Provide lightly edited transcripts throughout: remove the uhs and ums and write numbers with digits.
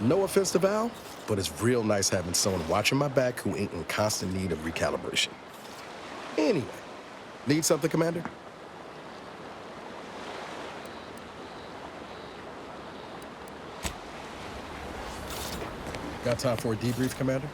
No offense to Val, but it's real nice having someone watching my back who ain't in constant need of recalibration. Anyway, need something, Commander? Got time for a debrief, Commander?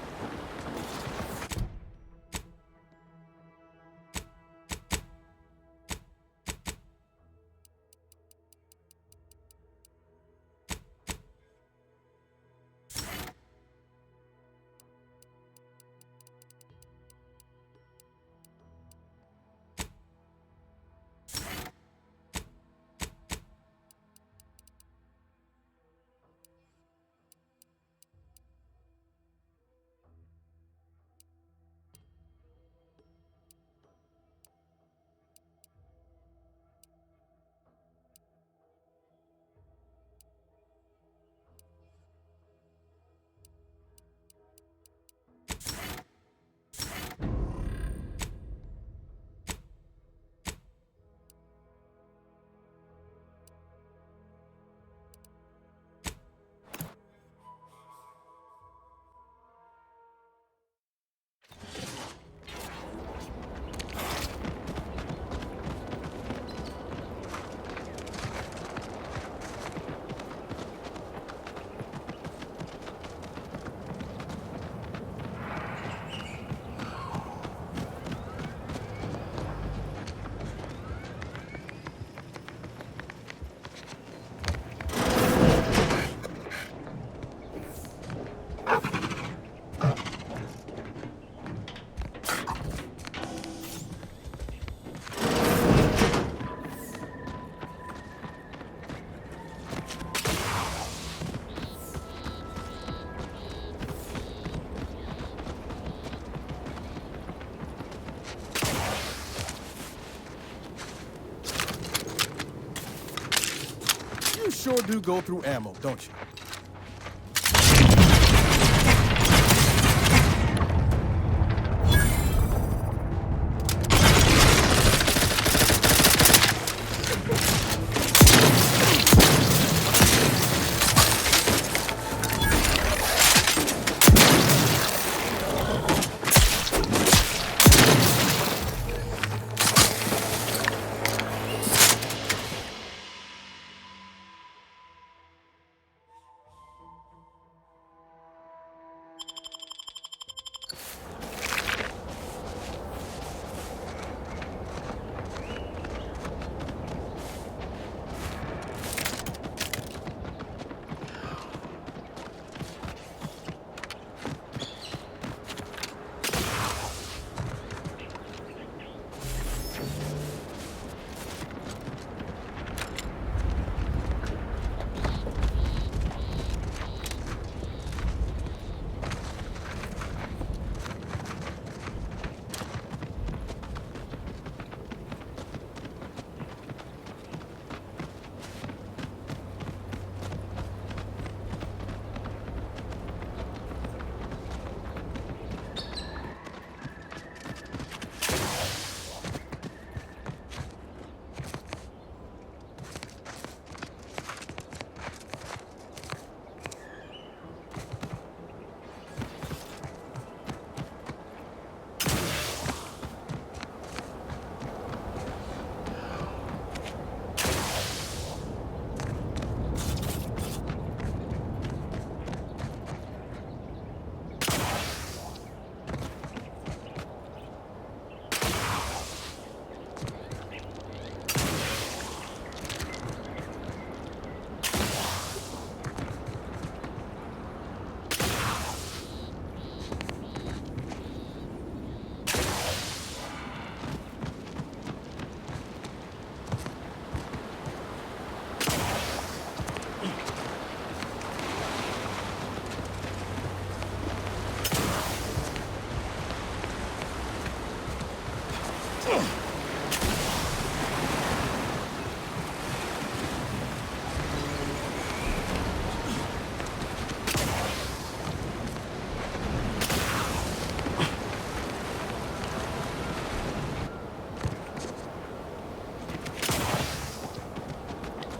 You sure do go through ammo, don't you?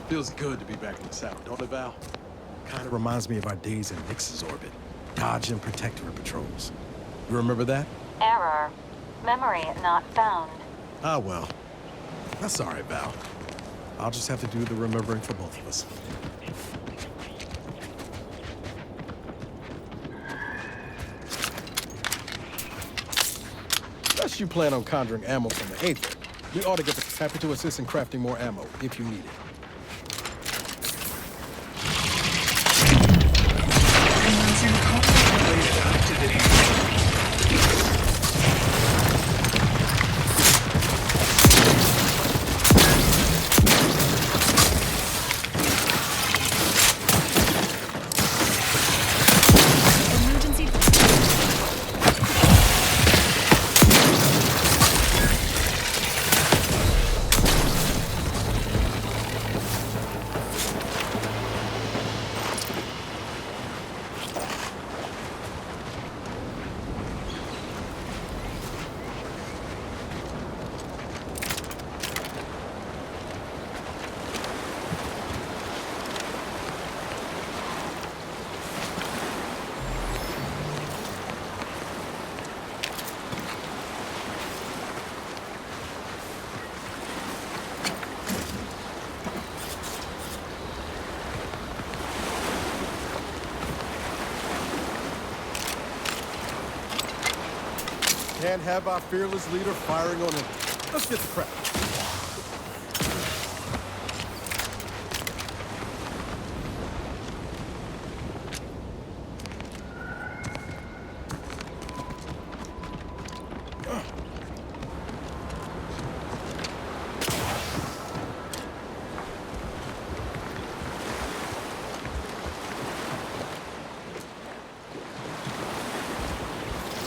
Feels good to be back in the saddle, don't it, Val? Kind of reminds me of our days in Nix's orbit, dodging protectorate patrols. You remember that? Error. Memory not found. Ah, well. That's all right, Val. I'll just have to do the remembering for both of us. Unless you plan on conjuring ammo from the Aether, we ought to get the happy to assist in crafting more ammo if you need it. Can't have our fearless leader firing on him. Let's get the crap.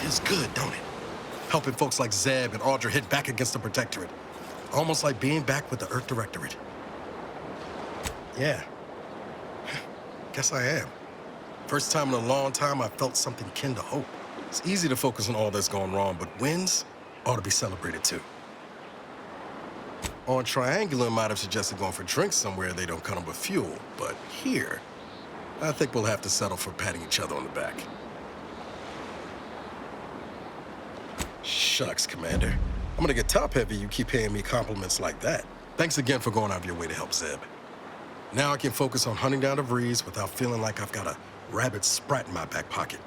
It's good, don't it? Helping folks like Zeb and Audra hit back against the Protectorate. Almost like being back with the Earth Directorate. Yeah. Guess I am. First time in a long time I felt something akin to hope. It's easy to focus on all that's gone wrong, but wins ought to be celebrated too. On Triangular might have suggested going for drinks somewhere they don't come with fuel, but here, I think we'll have to settle for patting each other on the back. Shucks, Commander. I'm gonna get top-heavy you keep paying me compliments like that. Thanks again for going out of your way to help Zeb. Now I can focus on hunting down the Vrees without feeling like I've got a rabid sprat in my back pocket.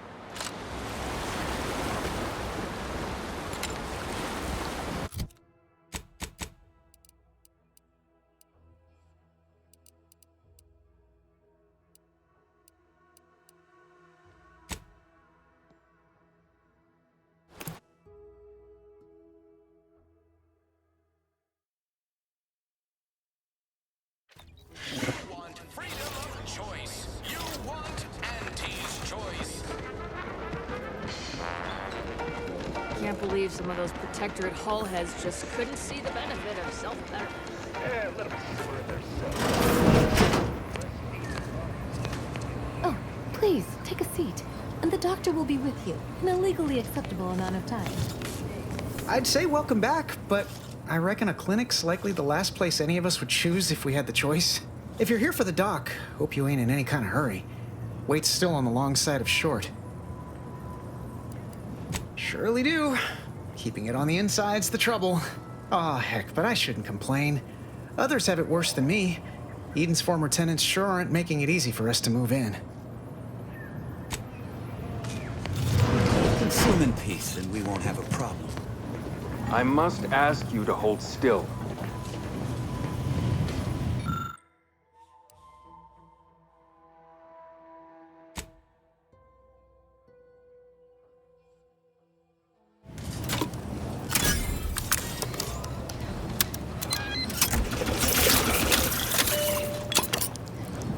Can't believe some of those Protectorate hull heads just couldn't see the benefit of self-betterment. Yeah, let them sort Oh, please, take a seat. And the doctor will be with you in a legally acceptable amount of time. I'd say welcome back, but I reckon a clinic's likely the last place any of us would choose if we had the choice. If you're here for the doc, hope you ain't in any kind of hurry. Wait's still on the long side of short. Surely do. Keeping it on the inside's the trouble. Aw, heck, but I shouldn't complain. Others have it worse than me. Eden's former tenants sure aren't making it easy for us to move in. Consume in peace, and we won't have a problem. I must ask you to hold still.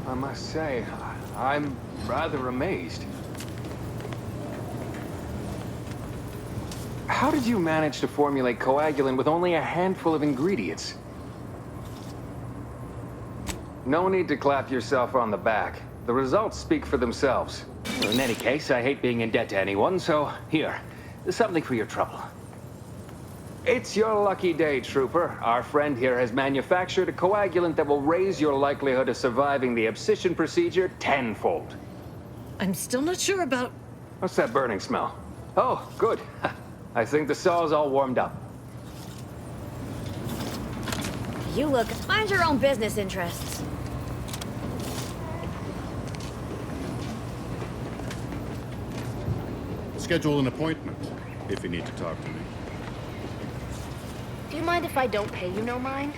I must say, I'm rather amazed. How did you manage to formulate coagulant with only a handful of ingredients? No need to clap yourself on the back. The results speak for themselves. In any case, I hate being in debt to anyone, so here, something for your trouble. It's your lucky day, Trooper. Our friend here has manufactured a coagulant that will raise your likelihood of surviving the abscission procedure tenfold. I'm still not sure about... What's that burning smell? Oh, good. I think the saw's all warmed up. You look, mind your own business interests. Schedule an appointment if you need to talk to me. Do you mind if I don't pay you no mind?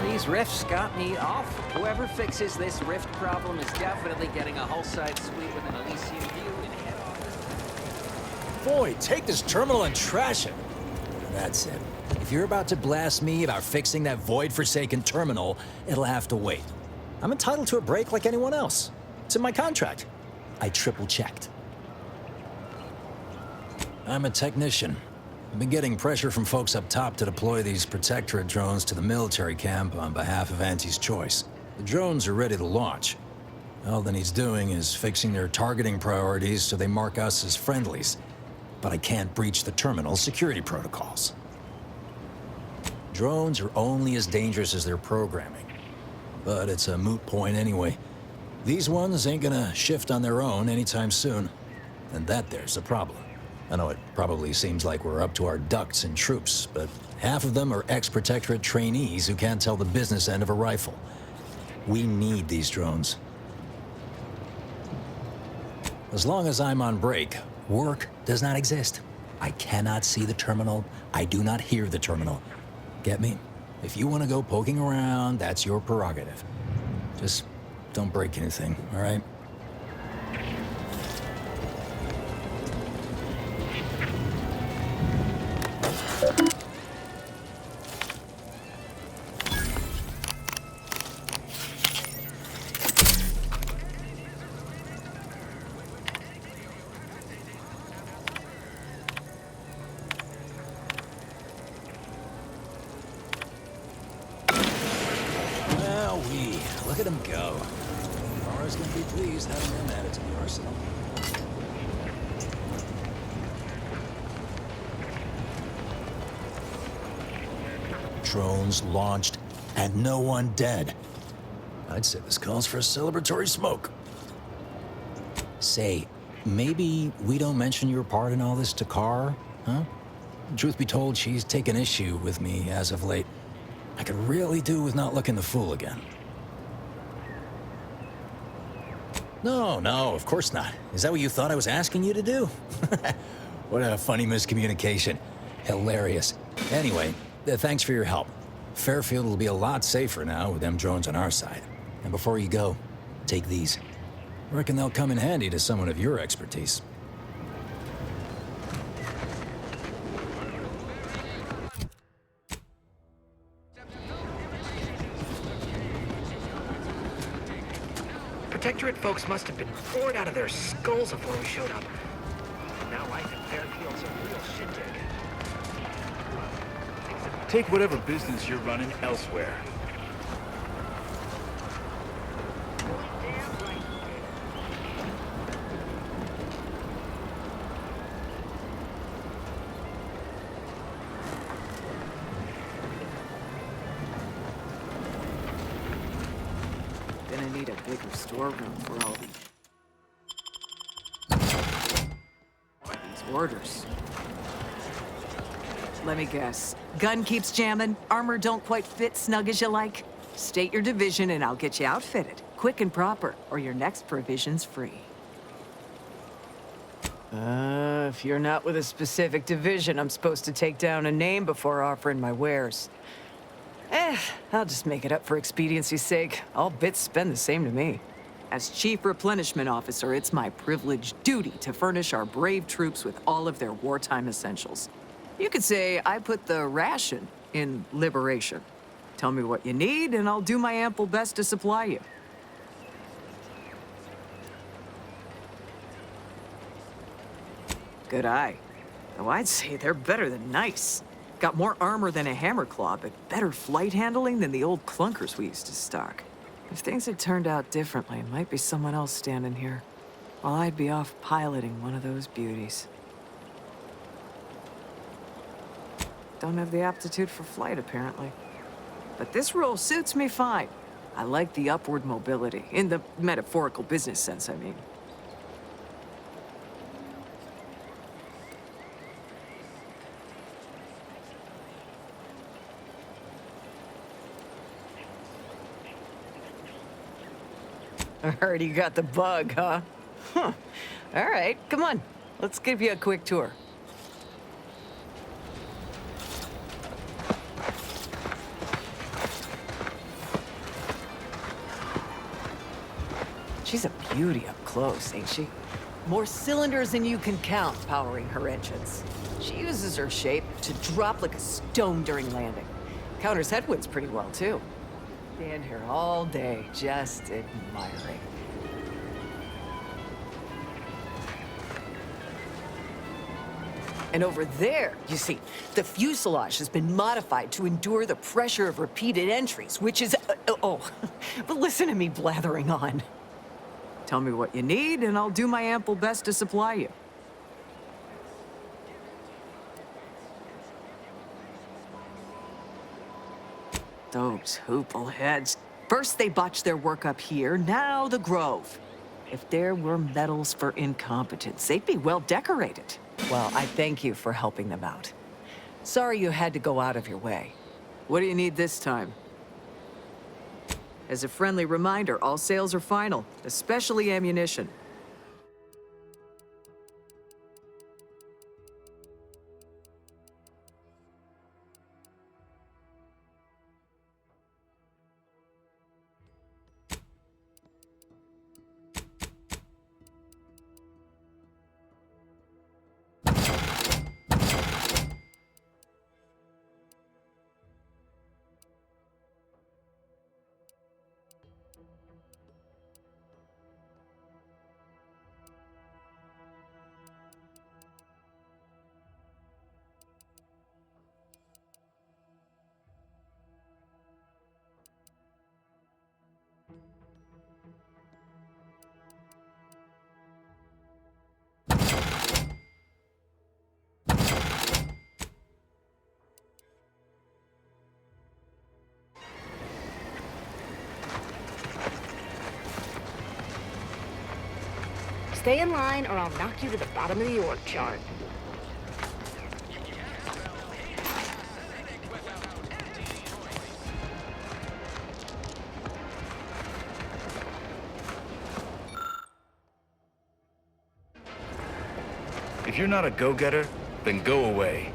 These rifts got me off. Whoever fixes this rift problem is definitely getting a whole side suite with an Elysian view in head office. Boy, take this terminal and trash it. That's it. If you're about to blast me about fixing that void-forsaken terminal, it'll have to wait. I'm entitled to a break like anyone else. It's in my contract. I triple-checked. I'm a technician. I've been getting pressure from folks up top to deploy these protectorate drones to the military camp on behalf of Auntie's Choice. The drones are ready to launch. All that he's doing is fixing their targeting priorities so they mark us as friendlies. But I can't breach the terminal's security protocols. Drones are only as dangerous as their programming. But it's a moot point anyway. These ones ain't gonna shift on their own anytime soon. And that there's a problem. I know it probably seems like we're up to our ducks in troops, but half of them are ex-protectorate trainees who can't tell the business end of a rifle. We need these drones. As long as I'm on break, work does not exist. I cannot see the terminal. I do not hear the terminal. Get me? If you want to go poking around, that's your prerogative. Just don't break anything, all right? Look at him go. Laura's gonna be pleased having him added to the arsenal. Drones launched, and no one dead. I'd say this calls for a celebratory smoke. Say, maybe we don't mention your part in all this to Carr, huh? Truth be told, she's taken issue with me as of late. I could really do with not looking the fool again. No, of course not. Is that what you thought I was asking you to do? What a funny miscommunication. Hilarious. Anyway, thanks for your help. Fairfield will be a lot safer now with them drones on our side. And before you go, take these. I reckon they'll come in handy to someone of your expertise. Protectorate folks must have been bored out of their skulls before we showed up. Now life in Fairfield's a real shindig. Take whatever business you're running elsewhere. Gonna need a bigger storeroom for all these orders. Let me guess. Gun keeps jamming, armor don't quite fit snug as you like. State your division and I'll get you outfitted, quick and proper, or your next provision's free. If you're not with a specific division, I'm supposed to take down a name before offering my wares. I'll just make it up for expediency's sake. All bits spend the same to me. As Chief Replenishment Officer, it's my privileged duty to furnish our brave troops with all of their wartime essentials. You could say I put the ration in liberation. Tell me what you need, and I'll do my ample best to supply you. Good eye. Oh, I'd say they're better than nice. Got more armor than a hammerclaw, but better flight handling than the old clunkers we used to stock. If things had turned out differently, it might be someone else standing here, while I'd be off piloting one of those beauties. Don't have the aptitude for flight, apparently. But this role suits me fine. I like the upward mobility, in the metaphorical business sense, I mean. Already got the bug, huh? Huh. All right, come on. Let's give you a quick tour. She's a beauty up close, ain't she? More cylinders than you can count powering her engines. She uses her shape to drop like a stone during landing. Counters headwinds pretty well, too. Stand here all day, just admiring. And over there, you see, the fuselage has been modified to endure the pressure of repeated entries, which is... but listen to me blathering on. Tell me what you need, and I'll do my ample best to supply you. Those hoople heads. First they botched their work up here, now the Grove. If there were medals for incompetence, they'd be well decorated. Well, I thank you for helping them out. Sorry you had to go out of your way. What do you need this time? As a friendly reminder, all sales are final, especially ammunition. Stay in line or I'll knock you to the bottom of the org chart. If you're not a go-getter, then go away.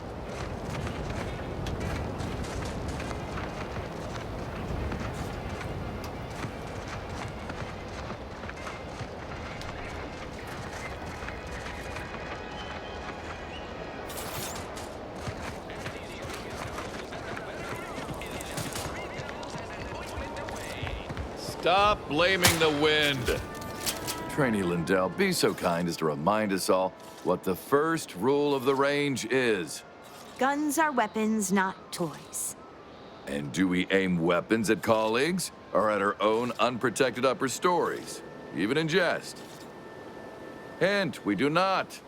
Stop blaming the wind. Trainee Lindell, be so kind as to remind us all what the first rule of the range is. Guns are weapons, not toys. And do we aim weapons at colleagues or at our own unprotected upper stories, even in jest? Hint, we do not.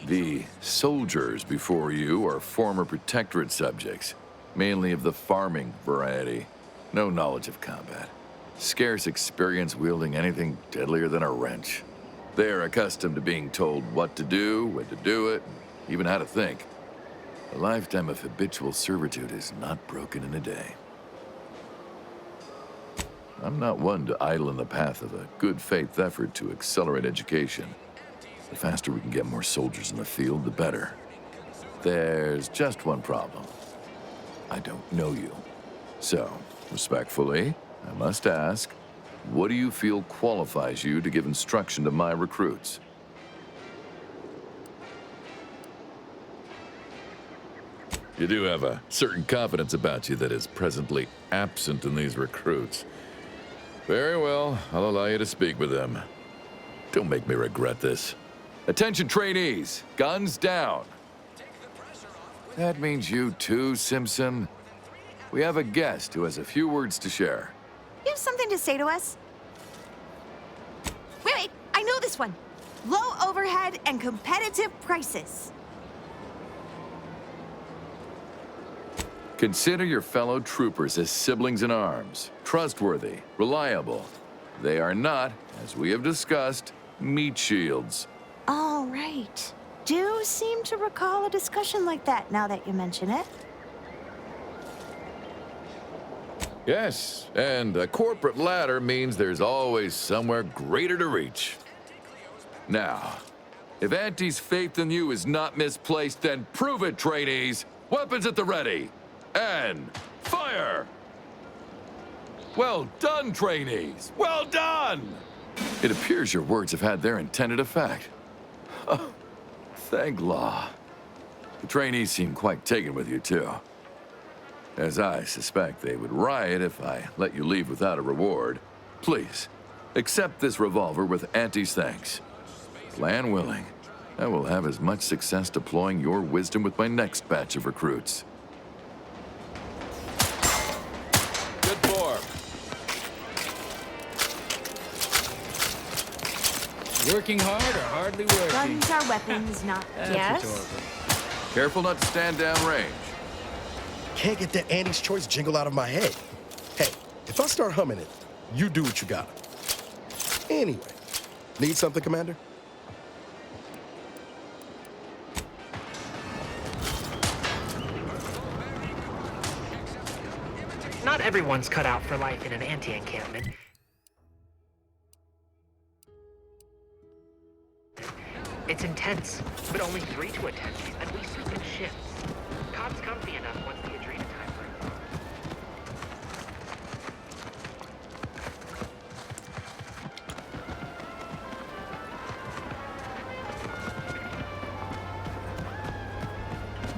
The soldiers before you are former protectorate subjects, mainly of the farming variety. No knowledge of combat. Scarce experience wielding anything deadlier than a wrench. They're accustomed to being told what to do, when to do it, even how to think. A lifetime of habitual servitude is not broken in a day. I'm not one to idle in the path of a good faith effort to accelerate education. The faster we can get more soldiers in the field, the better. There's just one problem. I don't know you. So, respectfully, I must ask, what do you feel qualifies you to give instruction to my recruits? You do have a certain confidence about you that is presently absent in these recruits. Very well, I'll allow you to speak with them. Don't make me regret this. Attention trainees, guns down. That means you too, Simpson. We have a guest who has a few words to share. You have something to say to us? Wait, I know this one. Low overhead and competitive prices. Consider your fellow troopers as siblings in arms, trustworthy, reliable. They are not, as we have discussed, meat shields. All right. Do seem to recall a discussion like that now that you mention it. Yes, and a corporate ladder means there's always somewhere greater to reach. Now, if Auntie's faith in you is not misplaced, then prove it, trainees! Weapons at the ready! And fire! Well done, trainees! Well done! It appears your words have had their intended effect. Oh, thank law. The trainees seem quite taken with you, too. As I suspect they would riot if I let you leave without a reward. Please, accept this revolver with Auntie's thanks. Plan willing, I will have as much success deploying your wisdom with my next batch of recruits. Good form. Working hard or hardly working? Guns are weapons, not... Yes? Careful not to stand down range. Can't get that Annie's Choice jingle out of my head. Hey, if I start humming it, you do what you gotta. Anyway, need something, Commander? Not everyone's cut out for life in an anti-encampment. It's intense, but only 3 to attend, and we sleep in shifts. Cot's comfy enough once the Adrena time brings.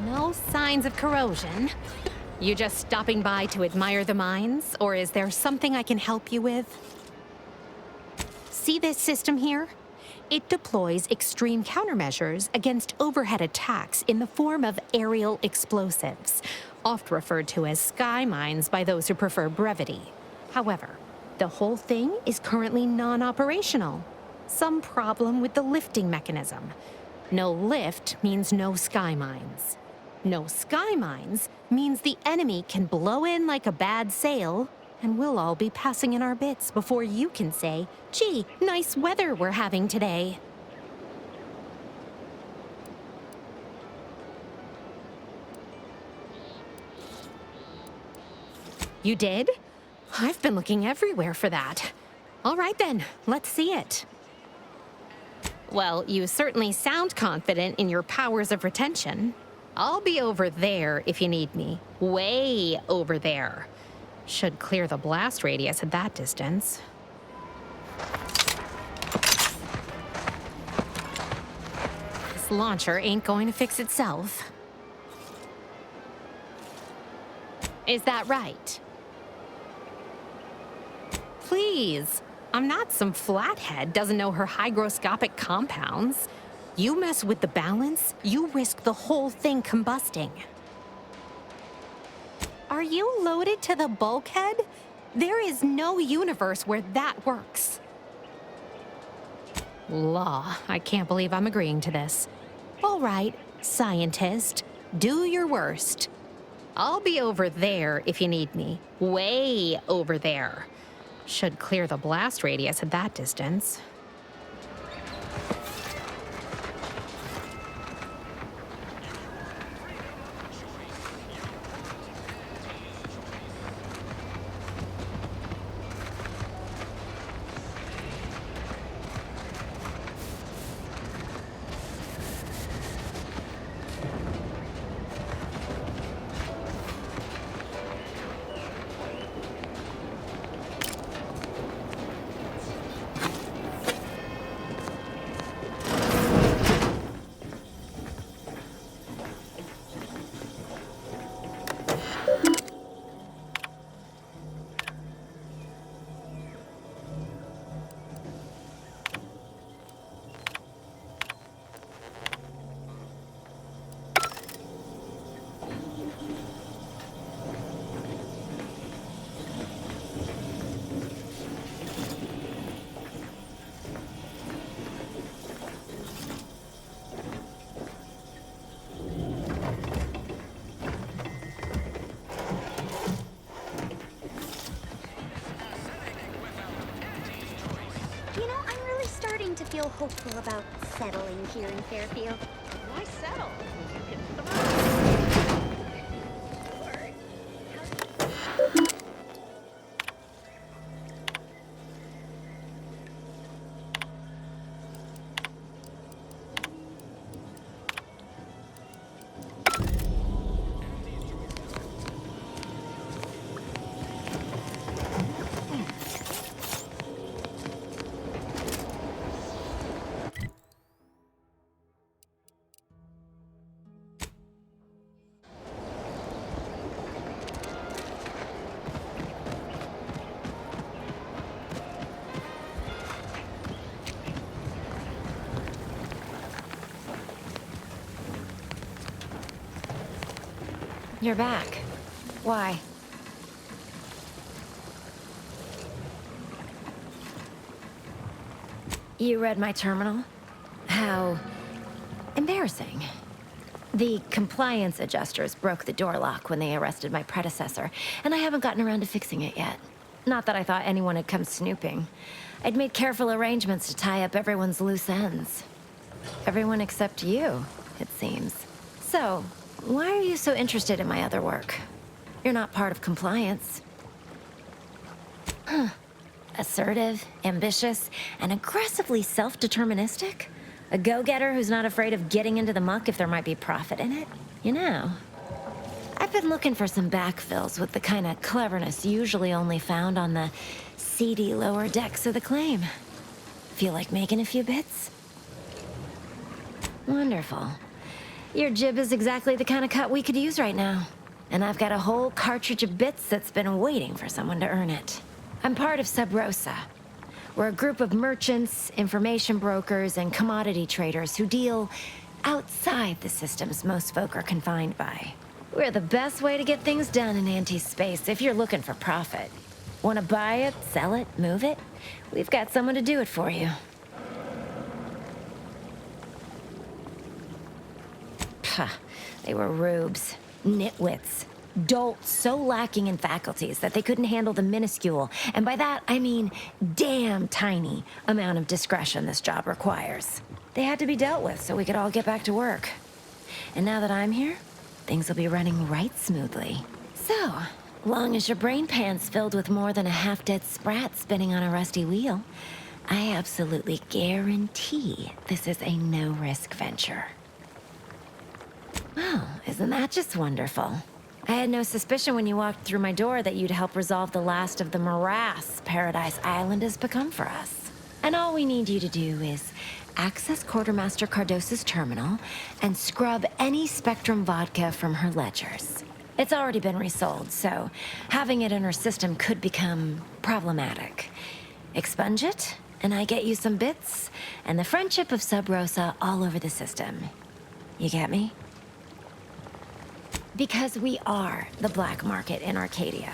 No signs of corrosion. You just stopping by to admire the mines, or is there something I can help you with? See this system here? It deploys extreme countermeasures against overhead attacks in the form of aerial explosives, oft referred to as sky mines by those who prefer brevity. However, the whole thing is currently non-operational. Some problem with the lifting mechanism. No lift means no sky mines. No sky mines means the enemy can blow in like a bad sail, and we'll all be passing in our bits before you can say, gee, nice weather we're having today. You did? I've been looking everywhere for that. All right then, let's see it. Well, you certainly sound confident in your powers of retention. I'll be over there if you need me. Way over there. Should clear the blast radius at that distance. This launcher ain't going to fix itself. Is that right? Please, I'm not some flathead doesn't know her hygroscopic compounds. You mess with the balance, you risk the whole thing combusting. Are you loaded to the bulkhead? There is no universe where that works. Law, I can't believe I'm agreeing to this. All right, scientist, do your worst. I'll be over there if you need me. Way over there. Should clear the blast radius at that distance. hopeful about settling here in Fairfield. Why settle? You hit the road. You're back. Why? You read my terminal? How embarrassing. The compliance adjusters broke the door lock when they arrested my predecessor, and I haven't gotten around to fixing it yet. Not that I thought anyone had come snooping. I'd made careful arrangements to tie up everyone's loose ends. Everyone except you, it seems. So, why are you so interested in my other work? You're not part of compliance. Huh. Assertive, ambitious, and aggressively self-deterministic? A go-getter who's not afraid of getting into the muck if there might be profit in it? You know, I've been looking for some backfills with the kind of cleverness usually only found on the seedy lower decks of the claim. Feel like making a few bits? Wonderful. Your jib is exactly the kind of cut we could use right now. And I've got a whole cartridge of bits that's been waiting for someone to earn it. I'm part of Sub Rosa. We're a group of merchants, information brokers, and commodity traders who deal outside the systems most folk are confined by. We're the best way to get things done in anti-space if you're looking for profit. Want to buy it, sell it, move it? We've got someone to do it for you. They were rubes, nitwits, dolts so lacking in faculties that they couldn't handle the minuscule, and by that I mean damn tiny, amount of discretion this job requires. They had to be dealt with so we could all get back to work. And now that I'm here, things will be running right smoothly. So, long as your brain pan's filled with more than a half-dead sprat spinning on a rusty wheel, I absolutely guarantee this is a no-risk venture. Well, isn't that just wonderful? I had no suspicion when you walked through my door that you'd help resolve the last of the morass Paradise Island has become for us. And all we need you to do is access Quartermaster Cardos's terminal and scrub any Spectrum vodka from her ledgers. It's already been resold, so having it in her system could become problematic. Expunge it, and I get you some bits, and the friendship of Sub Rosa all over the system. You get me? Because we are the black market in Arcadia.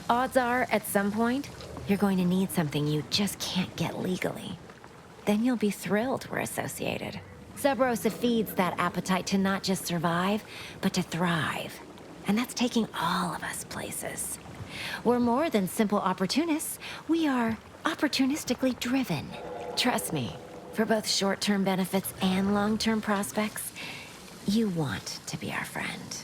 Odds are, at some point, you're going to need something you just can't get legally. Then you'll be thrilled we're associated. Sub Rosa feeds that appetite to not just survive, but to thrive. And that's taking all of us places. We're more than simple opportunists. We are opportunistically driven. Trust me, for both short-term benefits and long-term prospects, you want to be our friend.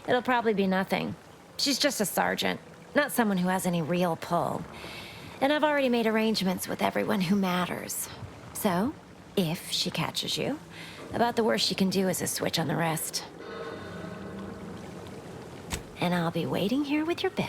It'll probably be nothing. She's just a sergeant, not someone who has any real pull. And I've already made arrangements with everyone who matters. So, if she catches you, about the worst she can do is a switch on the rest. And I'll be waiting here with your bits.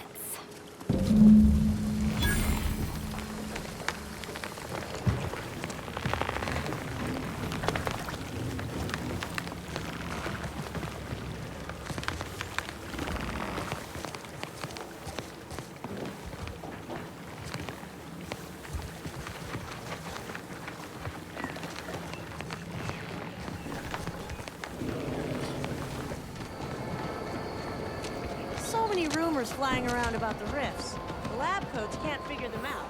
So many rumors flying around about the rifts. The lab coats can't figure them out.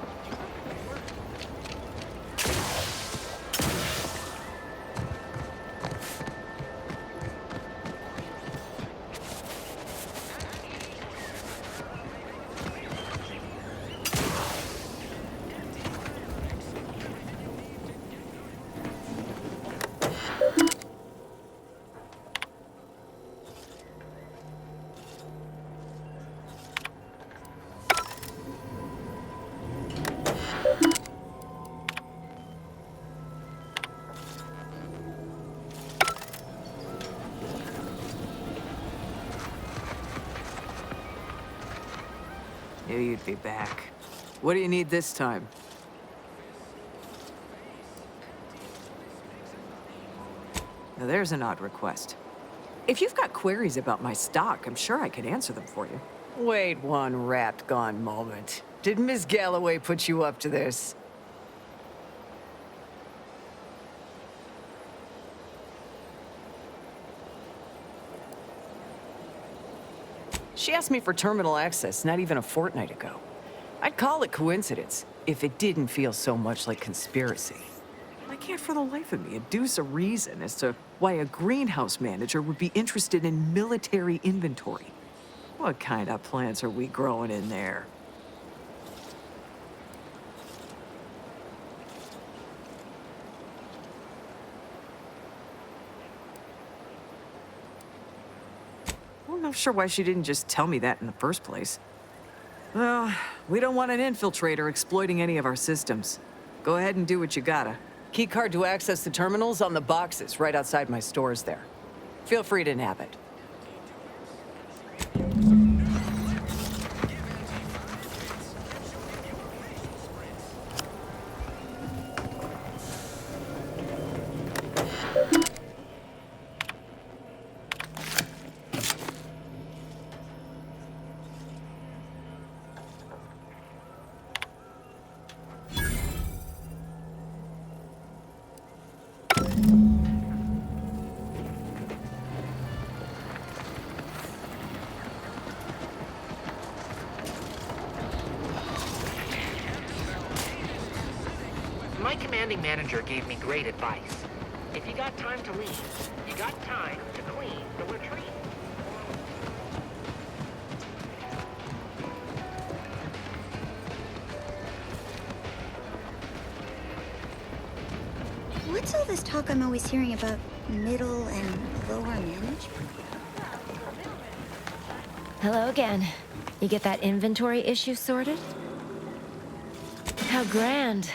Knew you'd be back. What do you need this time? Now there's an odd request. If you've got queries about my stock, I'm sure I could answer them for you. Wait one rat-gone moment. Did Miss Galloway put you up to this? She asked me for terminal access not even a fortnight ago. I'd call it coincidence if it didn't feel so much like conspiracy. I can't for the life of me adduce a reason as to why a greenhouse manager would be interested in military inventory. What kind of plants are we growing in there? I'm not sure why she didn't just tell me that in the first place. Well, we don't want an infiltrator exploiting any of our systems. Go ahead and do what you gotta. Keycard to access the terminals on the boxes right outside my stores there. Feel free to nab it. My commanding manager gave me great advice. If you got time to leave, you got time to clean the latrine. What's all this talk I'm always hearing about middle and lower management? Hello again. You get that inventory issue sorted? How grand.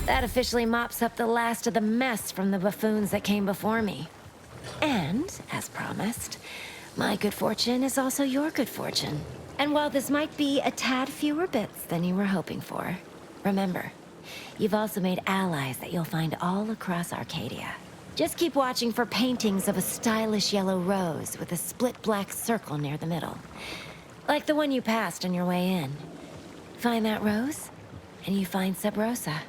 That officially mops up the last of the mess from the buffoons that came before me. And, as promised, my good fortune is also your good fortune. And while this might be a tad fewer bits than you were hoping for, remember, you've also made allies that you'll find all across Arcadia. Just keep watching for paintings of a stylish yellow rose with a split black circle near the middle. Like the one you passed on your way in. Find that rose, and you find Sub Rosa.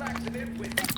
Accident with